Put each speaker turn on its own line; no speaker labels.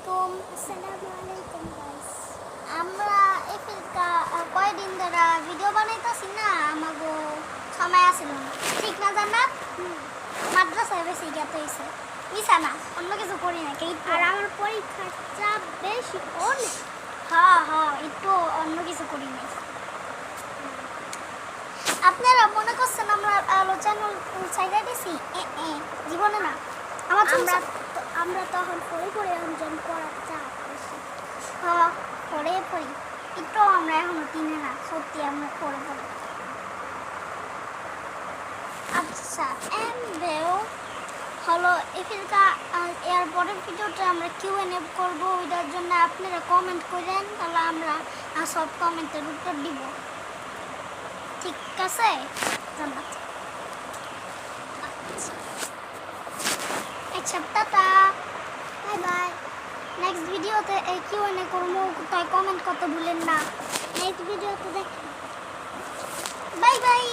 আলাইকুম।
আসসালামু আলাইকুম গাইস।
আমরা এফিলকা কয়দিন ধরে ভিডিও বানাইতেছি না, আমাগো সময় আসিল না, ঠিক না জান্নাত? মাদ্রাসায় বেশি গেত হয়েছে, মিশা না, অন্য কিছু করি না কে
আর আমার পরীক্ষার চাপ বেশি অনেক।
হ্যাঁ হ্যাঁ, একটু অন্য কিছু করি নাই। আপনারা মনে করছেন আমরা চ্যানেল সাইডে দিছি? জীবনে না।
আমরা তখন পড়ে আমজন পড়ার চাপ বেশি।
হ্যাঁ, পড়ে পড়ি একটু, আমরা এখনো কিনে না, সত্যি আমরা পড়ে পড়ি। আচ্ছা, এমবেও হলো এফিলকা এরপরের ভিডিওটা আমরা কিউএনএ করবো, ওইটার জন্য আপনারা কমেন্ট করেন, তাহলে আমরা সব কমেন্টের উত্তর দিব, ঠিক আছে? ধন্যবাদ। আচ্ছা, টাটা, বাই বাই। নেক্সট ভিডিওতে কিউএনএ করবো, তাই কমেন্ট করতে ভুলেন না।
নেক্সট ভিডিওতে দেখি।
Bye bye.